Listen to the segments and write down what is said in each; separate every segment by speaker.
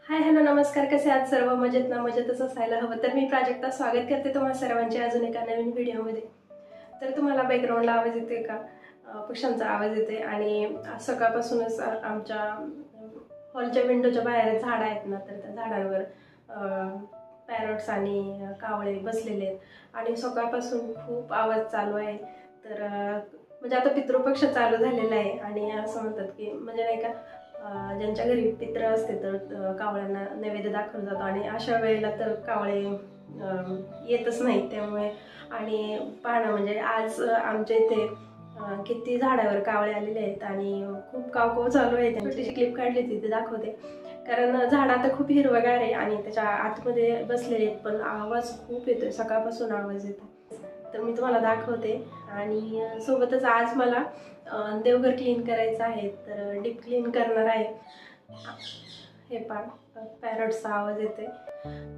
Speaker 1: Hi hello नमस्कार, कसे आहात सर्व? मजेत ना? मजेतच असायला हवं. तर मी प्राजक्ता स्वागत करते तुम्हा सर्वांचे अजून एका नवीन व्हिडिओमध्ये. तर तुम्हाला बॅकग्राऊंडला आवाज येतोय का? पक्ष्यांचा आवाज येतोय. आणि सकाळपासूनच आमच्या हॉलच्या विंडोच्या बाहेर झाड आहेत ना, तर त्या झाडांवर पॅरट्स आणि कावळे बसलेले आहेत आणि सकाळपासून खूप आवाज चालू आहे. तर म्हणजे आता पितृपक्ष चालू झालेला आहे आणि असं म्हणतात की म्हणजे नाही का, ज्यांच्या घरी पित्र असते तर कावळ्यांना नैवेद्य दाखवला जातो आणि अशा वेळेला तर कावळे येतच नाहीत. त्यामुळे आणि पाहणं म्हणजे आज आमच्या इथे किती झाडावर कावळे आलेले आहेत आणि खूप कावकाव चालू आहे. छोटीशी क्लिप काढली तिथे दाखवते, कारण झाड आता खूप हिरवगार आहे आणि त्याच्या आतमध्ये बसलेले आहेत, पण आवाज खूप येतोय, सकाळपासून आवाज येतो. तर मी तुम्हाला दाखवते. आणि सोबतच आज मला देवघर क्लीन करायचं आहे, तर डीप क्लीन करणार आहे. हे पॅरट्सचा आवाज येते.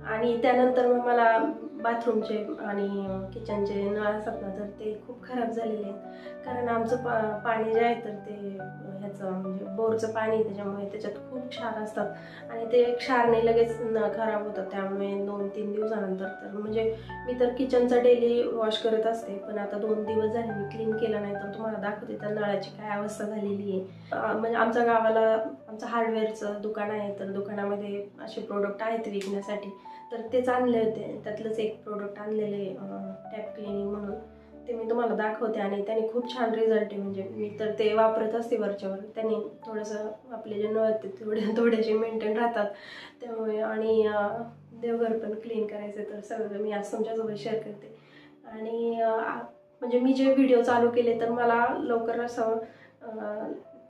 Speaker 1: आणि त्यानंतर मग मला बाथरूमचे आणि किचनचे नळ असतात ना, तर ते खूप खराब झालेले आहेत. कारण आमचं पाणी जे आहे तर ते ह्याचं म्हणजे बोरचं पाणी, त्याच्यामुळे त्याच्यात खूप क्षार असतात आणि ते क्षारने लगेच खराब होतात. त्यामुळे 2-3 दिवसानंतर तर म्हणजे मी तर किचनचा डेली वॉश करत असते, पण आता 2 दिवस झाले मी क्लीन केलं नाही. तर तुम्हाला दाखवते त्या नळाची काय अवस्था झालेली आहे. म्हणजे आमच्या गावाला आमचं हार्डवेअरचं दुकान आहे, तर दुकानामध्ये असे प्रोडक्ट आहेत विकण्यासाठी, तर तेच आणले होते. त्यातलंच एक प्रोडक्ट आणलेले टॅप क्लिनिंग म्हणून, ते मी तुम्हाला दाखवते. आणि त्याने खूप छान रिझल्ट आहे. म्हणजे मी तर ते वापरत असते वरच्यावर. त्याने थोडंसं आपले जे नळ ते थोडेसे मेंटेन राहतात त्यामुळे. आणि देवघर पण क्लीन करायचं, तर सगळं मी आज तुमच्यासोबत शेअर करते. आणि म्हणजे मी जे व्हिडिओ चालू केले तर मला लवकर असं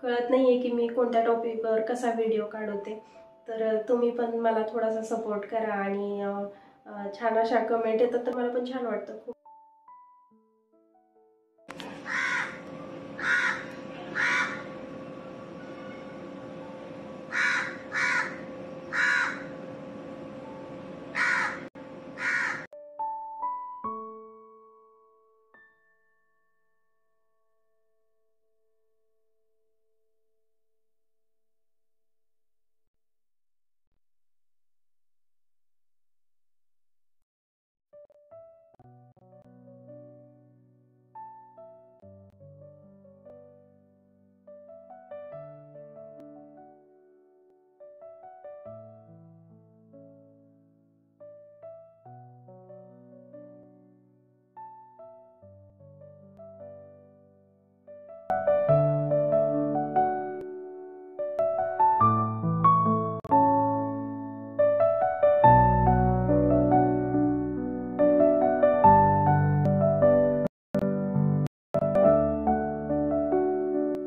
Speaker 1: कळत नाही आहे की मी कोणत्या टॉपिकवर कसा व्हिडिओ काढवते. तर तुम्ही पण मला थोडासा सपोर्ट करा आणि छान अशा कमेंट येतात तर मला पण छान वाटतं खूप.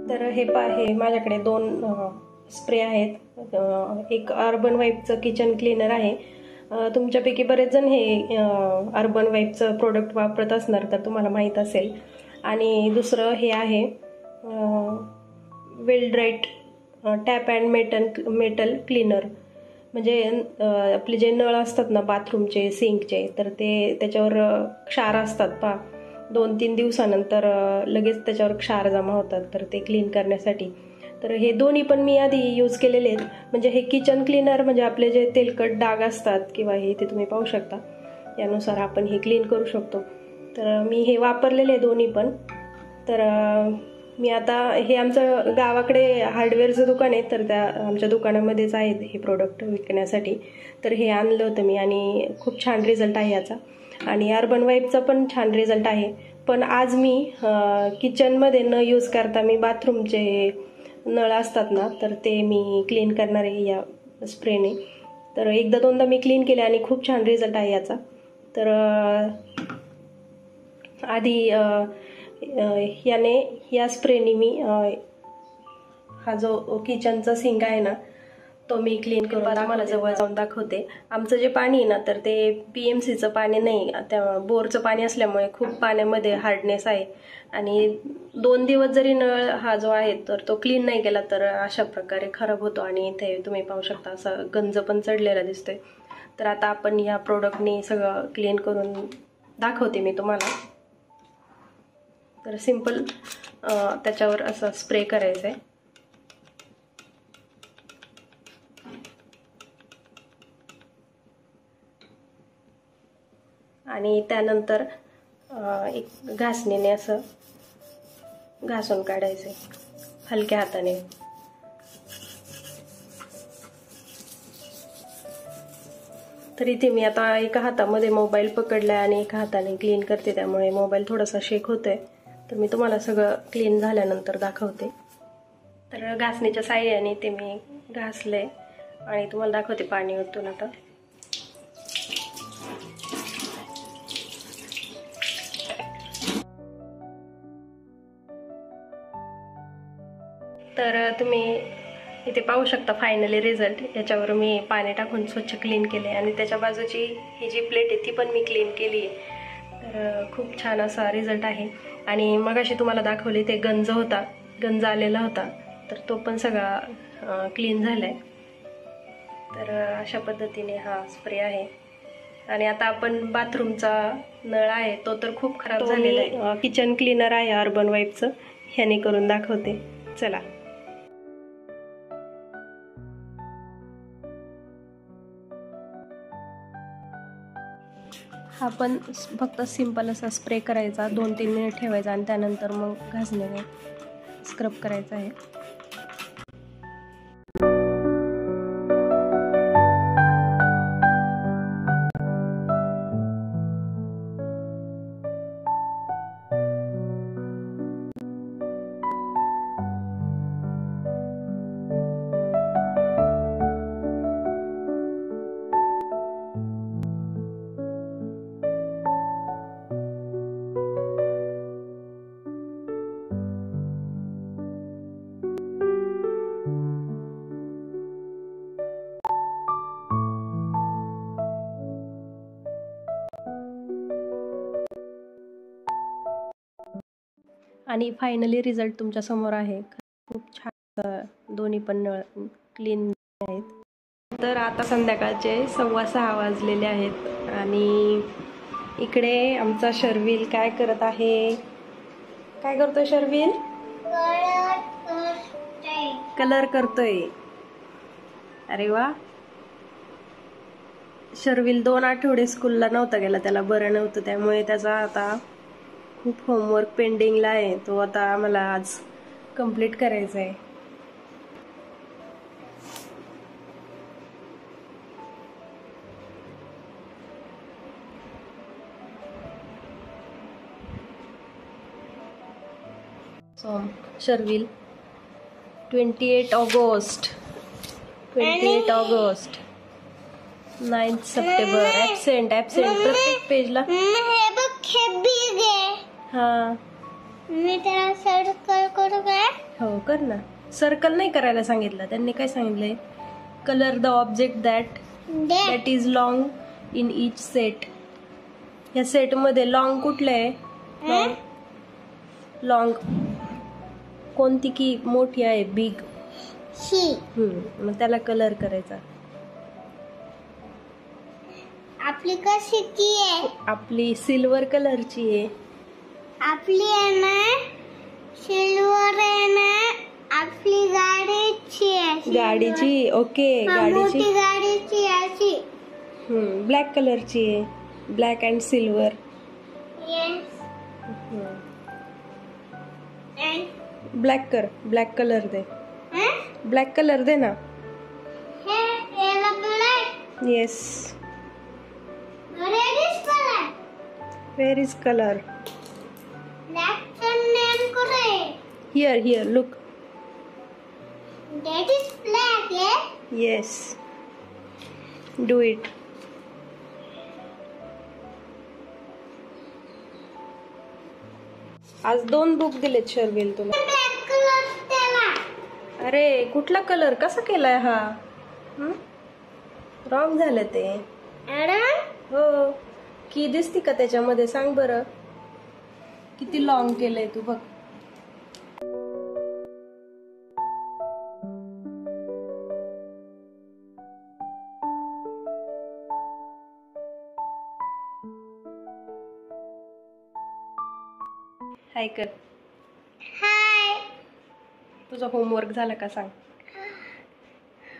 Speaker 1: तर हे माझ्याकडे 2 स्प्रे आहेत. एक अर्बन वाईपचं किचन क्लीनर आहे. तुमच्यापैकी बरेच जण हे अर्बन वाईपचं प्रोडक्ट वापरत असणार, तर तुम्हाला माहीत असेल. आणि दुसरं हे आहे वेलड्राईट टॅप अँड मेटल क्लीनर. म्हणजे आपले जे नळ असतात ना बाथरूमचे, सिंकचे, तर ते त्याच्यावर क्षार असतात पहा. 2-3 दिवसानंतर लगेच त्याच्यावर क्षार जमा होतात, तर ते क्लीन करण्यासाठी. तर हे दोन्ही पण मी आधी यूज केलेले आहेत. म्हणजे हे किचन क्लीनर म्हणजे आपले जे तेलकट डाग असतात किंवा हे ते तुम्ही पाहू शकता, यानुसार आपण हे क्लीन करू शकतो. तर मी हे वापरलेले दोन्ही पण. तर मी आता हे आमचं गावाकडे हार्डवेअरचं दुकान आहे, तर त्या आमच्या दुकानामध्येच आहेत हे प्रोडक्ट विकण्यासाठी. तर हे आणलं होतं मी आणि खूप छान रिझल्ट आहे याचा. आणि अर्बन वाईपचा पण छान रिझल्ट आहे. पण आज मी किचनमध्ये न यूज करता मी बाथरूमचे नळ असतात ना, तर ते मी क्लीन करणार आहे या स्प्रेने. तर 1-2दा मी क्लीन केले आणि खूप छान रिझल्ट आहे याचा. तर आधी या स्प्रेने मी हा जो किचनचा सिंक आहे ना, तो मी क्लीन करून तुम्हाला जवळ जाऊन दाखवते. आमचं जे पाणी आहे ना, तर ते PMCचं पाणी नाही, त्या बोरचं पाणी असल्यामुळे खूप पाण्यामध्ये हार्डनेस आहे. आणि 2 दिवस जरी नळ हा जो आहे तर तो क्लीन नाही केला तर अशा प्रकारे खराब होतो. आणि इथे तुम्ही पाहू शकता असा गंज पण चढलेला दिसतोय. तर आता आपण या प्रोडक्टने सगळं क्लीन करून दाखवते मी तुम्हाला. तर सिंपल त्याच्यावर असं स्प्रे करायचं आहे. आणि त्यानंतर एक घासणीने असं घासून काढायचे हलक्या हाताने. तर इथे मी आता एका हातामध्ये मोबाईल पकडलाय आणि एका हाताने क्लीन करते, त्यामुळे मोबाईल थोडासा शेक होतोय. तर मी तुम्हाला सगळं क्लीन झाल्यानंतर दाखवते. तर घासणीच्या साहाय्याने ते मी घासले आणि तुम्हाला दाखवते पाणी ओतून आता. तर तुम्ही इथे पाहू शकता फायनली रिझल्ट. याच्यावर मी पाणी टाकून स्वच्छ क्लीन केले आणि त्याच्या बाजूची ही जी प्लेट आहे ती पण मी क्लीन केली आहे. तर खूप छान असा रिझल्ट आहे. आणि मगाशी तुम्हाला दाखवले ते गंज आलेला होता, तर तो पण सगळा क्लीन झालाय. तर अशा पद्धतीने हा स्प्रे आहे. आणि आता आपण बाथरूमचा नळ आहे तो तर खूप खराब झालेला आहे. किचन क्लीनर आहे अर्बन वाईपचं, ह्याने करून दाखवते. चला. हा पण फक्त सिंपल असा स्प्रे करायचा, 2-3 मिनिट ठेवायचा आणि त्यानंतर मग घासणीने स्क्रब करायचा आहे. आणि फायनली रिझल्ट तुमच्या समोर आहे. खूप छान दोन्ही पण नळ क्लीन आहेत. तर आता संध्याकाळचे 6:15 वाजलेले आहेत आणि इकडे आमचा शर्विल काय करत आहे? काय करतोय शर्विल? कलर करतोय. अरे वा. शर्विल 2 आठवडे स्कूलला नव्हता गेला, त्याला बरं नव्हतं, त्यामुळे त्याचा आता खूप होमवर्क पेंडिंगला आहे. तो आता आम्हाला आज कंप्लीट करायचा आहे. So Sharvil 28 August 9 September absent प्रत्येक पेजला. हाँ,
Speaker 2: मी त्याला सर्कल करू काय?
Speaker 1: हो कर ना. सर्कल नाही करायला सांगितलं त्यांनी. काय सांगितलंय? Colour the object that is long in each set. या सेट मध्ये लॉंग कुठलं आहे? लॉंग कोणती की मोठी आहे? बिग. मग त्याला कलर करायचा.
Speaker 2: आपली कशी की आहे?
Speaker 1: आपली सिल्वर कलरची आहे.
Speaker 2: आपली आहे ना सिल्वर आहे ना, आपली गाडीची आहे.
Speaker 1: गाडीची. ओके,
Speaker 2: मोठी गाडीची अशी.
Speaker 1: ब्लॅक कलरची आहे. Black and silver. Black colour दे. ब्लॅक कलर दे ना. Yes. Where is color? Here, look.
Speaker 2: That is black, yeah?
Speaker 1: Yes. Do it. आज 2 बुक दिलेत शर्विल तुला.
Speaker 2: Black color त्याला.
Speaker 1: अरे कुठला कलर? कसा केलाय हा? रॉंग झालं ते. हो. की दिसती का त्याच्यामध्ये? सांग बरं. किती लॉंग केलंय तू बघ. हाय कर.
Speaker 2: हाय.
Speaker 1: तुझा होमवर्क झाला का सांग?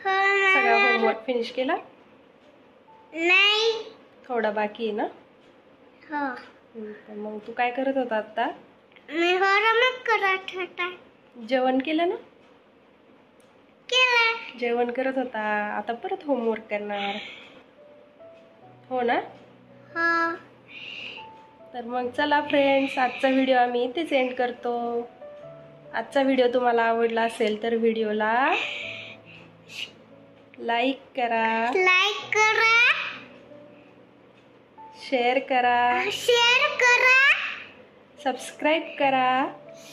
Speaker 2: हो.
Speaker 1: सगळा होमवर्क फिनिश केला?
Speaker 2: नाही.
Speaker 1: थोडा बाकी आहे ना?
Speaker 2: हो.
Speaker 1: तर मग तू काय करत होता आता?
Speaker 2: मी होमवर्क करत होता.
Speaker 1: जेवण केलं ना?
Speaker 2: केलं.
Speaker 1: जेवण करत होता, आता परत होमवर्क करणार हो ना?
Speaker 2: हो.
Speaker 1: तर मग चला फ्रेंड्स, आजचा व्हिडिओ आम्ही इथेच एंड करतो. आजचा व्हिडिओ तुम्हाला आवडला असेल तर व्हिडिओला लाईक करा,
Speaker 2: लाईक करा,
Speaker 1: शेअर करा,
Speaker 2: शेअर करा,
Speaker 1: सबस्क्राईब करा.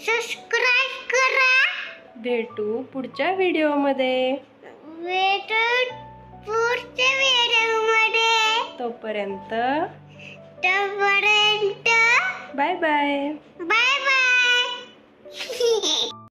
Speaker 2: सबस्क्राईब करा.
Speaker 1: भेटू पुढच्या व्हिडिओमध्ये.
Speaker 2: भेटू पुढच्या व्हिडिओमध्ये.
Speaker 1: तोपर्यंत
Speaker 2: तोपर्यंत
Speaker 1: बाय बाय.
Speaker 2: बाय.